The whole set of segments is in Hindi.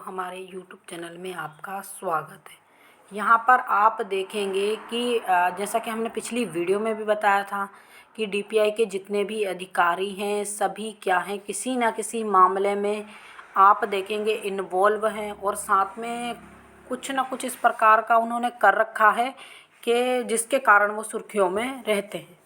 हमारे YouTube चैनल में आपका स्वागत है। यहाँ पर आप देखेंगे कि जैसा कि हमने पिछली वीडियो में भी बताया था कि DPI के जितने भी अधिकारी हैं सभी क्या हैं, किसी न किसी मामले में आप देखेंगे इन्वॉल्व हैं और साथ में कुछ न कुछ इस प्रकार का उन्होंने कर रखा है कि जिसके कारण वो सुर्खियों में रहते हैं।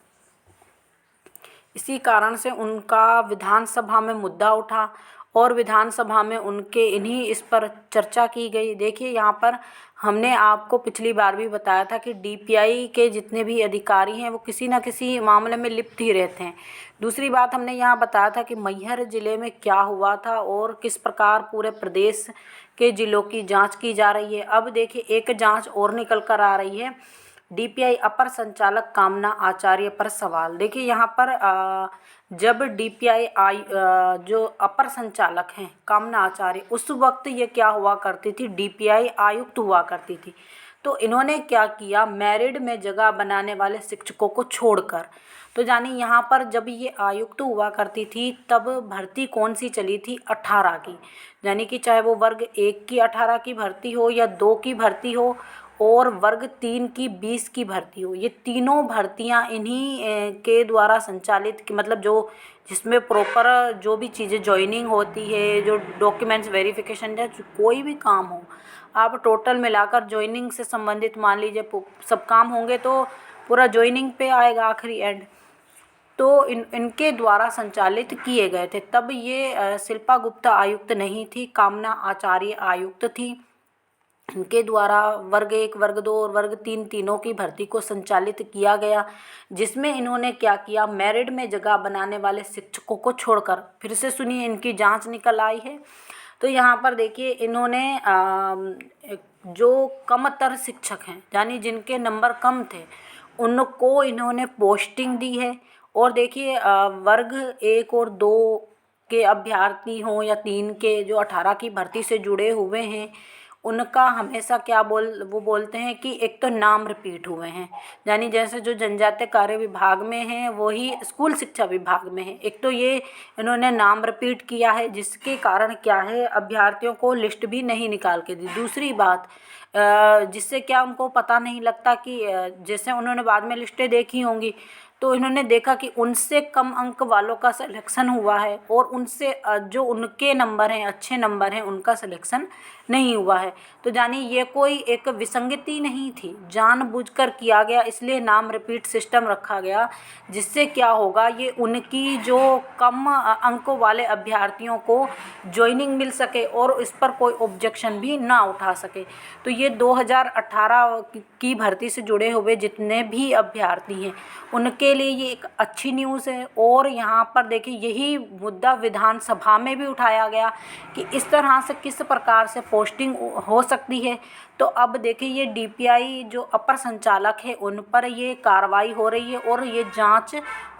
इसी कारण से उनका विधानसभा में मुद्दा उठा और विधानसभा में उनके इस पर चर्चा की गई। देखिए, यहाँ पर हमने आपको पिछली बार भी बताया था कि DPI के जितने भी अधिकारी हैं वो किसी न किसी मामले में लिप्त ही रहते हैं। दूसरी बात हमने यहाँ बताया था कि मैहर ज़िले में क्या हुआ था और किस प्रकार पूरे प्रदेश के ज़िलों की जांच की जा रही है। अब देखिए, एक जांच और निकल कर आ रही है। DPI अपर संचालक कामना आचार्य पर सवाल। देखिए, यहाँ पर जब DPI जो अपर संचालक हैं कामना आचार्य, उस वक्त ये क्या हुआ करती थी, DPI आयुक्त हुआ करती थी। तो इन्होंने क्या किया, मेरिट में जगह बनाने वाले शिक्षकों को छोड़कर, तो जानी यहाँ पर जब ये आयुक्त हुआ करती थी तब भर्ती कौन सी चली थी, 18 की, यानी कि चाहे वो वर्ग 1 की 18 की भर्ती हो या 2 की भर्ती हो और वर्ग 3 की 20 की भर्ती हो, ये तीनों भर्तियां इन्हीं के द्वारा संचालित, मतलब जो जिसमें प्रॉपर जो भी चीज़ें ज्वाइनिंग होती है, जो डॉक्यूमेंट्स वेरिफिकेशन या कोई भी काम हो, आप टोटल मिलाकर ज्वाइनिंग से संबंधित मान लीजिए सब काम होंगे तो पूरा ज्वाइनिंग पे आएगा आखिरी एंड। तो इनके द्वारा संचालित किए गए थे। तब ये शिल्पा गुप्ता आयुक्त नहीं थी, कामना आचार्य आयुक्त थी। इनके द्वारा वर्ग 1, वर्ग 2 और वर्ग 3 तीनों की भर्ती को संचालित किया गया, जिसमें इन्होंने क्या किया, मेरिट में जगह बनाने वाले शिक्षकों को छोड़कर, फिर से सुनिए, इनकी जांच निकल आई है। तो यहाँ पर देखिए, इन्होंने जो कमतर शिक्षक हैं, यानी जिनके नंबर कम थे, उनको इन्होंने पोस्टिंग दी है। और देखिए, वर्ग 1 और 2 के अभ्यर्थी हों या 3 के जो 18 की भर्ती से जुड़े हुए हैं, उनका हमेशा क्या वो बोलते हैं कि एक तो नाम रिपीट हुए हैं, यानी जैसे जो जनजातीय कार्य विभाग में हैं वही स्कूल शिक्षा विभाग में है। एक तो ये इन्होंने नाम रिपीट किया है, जिसके कारण क्या है, अभ्यर्थियों को लिस्ट भी नहीं निकाल के दी। दूसरी बात, जिससे क्या उनको पता नहीं लगता कि जैसे उन्होंने बाद में लिस्टें देखी होंगी तो इन्होंने देखा कि उनसे कम अंक वालों का सिलेक्शन हुआ है और उनसे जो उनके नंबर हैं, अच्छे नंबर हैं, उनका सिलेक्शन नहीं हुआ है। तो जानिए, ये कोई एक विसंगति नहीं थी, जानबूझकर किया गया, इसलिए नाम रिपीट सिस्टम रखा गया, जिससे क्या होगा, ये उनकी जो कम अंकों वाले अभ्यर्थियों को ज्वाइनिंग मिल सके और इस पर कोई ऑब्जेक्शन भी ना उठा सके। तो ये 2018 की भर्ती से जुड़े हुए जितने भी अभ्यर्थी हैं उनके लिए ये एक अच्छी न्यूज़ है। और यहाँ पर देखिए, यही मुद्दा विधानसभा में भी उठाया गया कि इस तरह से किस प्रकार से पोस्टिंग हो सकती है। तो अब देखिए, ये DPI जो अपर संचालक है उन पर ये कार्रवाई हो रही है और ये जांच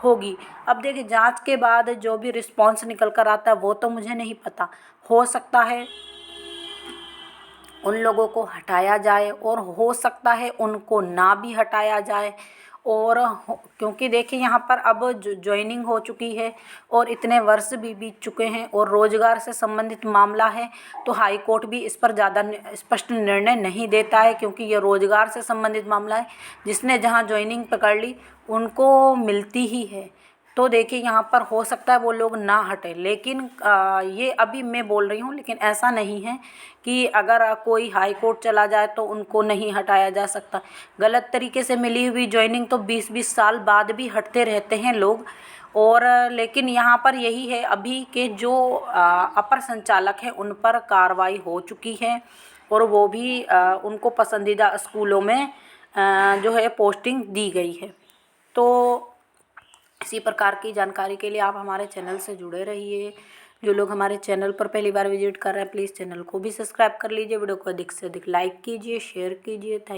होगी। अब देखिए, जांच के बाद जो भी रिस्पॉन्स निकल कर आता है वो तो मुझे नहीं पता, हो सकता है उन लोगों को हटाया जाए और हो सकता है उनको ना भी हटाया जाए। और क्योंकि देखिए, यहाँ पर अब ज्वाइनिंग हो चुकी है और इतने वर्ष भी बीत चुके हैं और रोजगार से संबंधित मामला है, तो हाई कोर्ट भी इस पर ज़्यादा स्पष्ट निर्णय नहीं देता है, क्योंकि ये रोजगार से संबंधित मामला है। जिसने जहाँ ज्वाइनिंग पकड़ ली उनको मिलती ही है। तो देखिए, यहाँ पर हो सकता है वो लोग ना हटे, लेकिन ये अभी मैं बोल रही हूँ, लेकिन ऐसा नहीं है कि अगर कोई हाई कोर्ट चला जाए तो उनको नहीं हटाया जा सकता। गलत तरीके से मिली हुई ज्वाइनिंग तो 20-20 साल बाद भी हटते रहते हैं लोग। और लेकिन यहाँ पर यही है अभी के जो अपर संचालक हैं उन पर कार्रवाई हो चुकी है और वो भी उनको पसंदीदा स्कूलों में जो है पोस्टिंग दी गई है। तो इसी प्रकार की जानकारी के लिए आप हमारे चैनल से जुड़े रहिए। जो लोग हमारे चैनल पर पहली बार विजिट कर रहे हैं, प्लीज़ चैनल को भी सब्सक्राइब कर लीजिए। वीडियो को अधिक से अधिक लाइक कीजिए, शेयर कीजिए। थैंक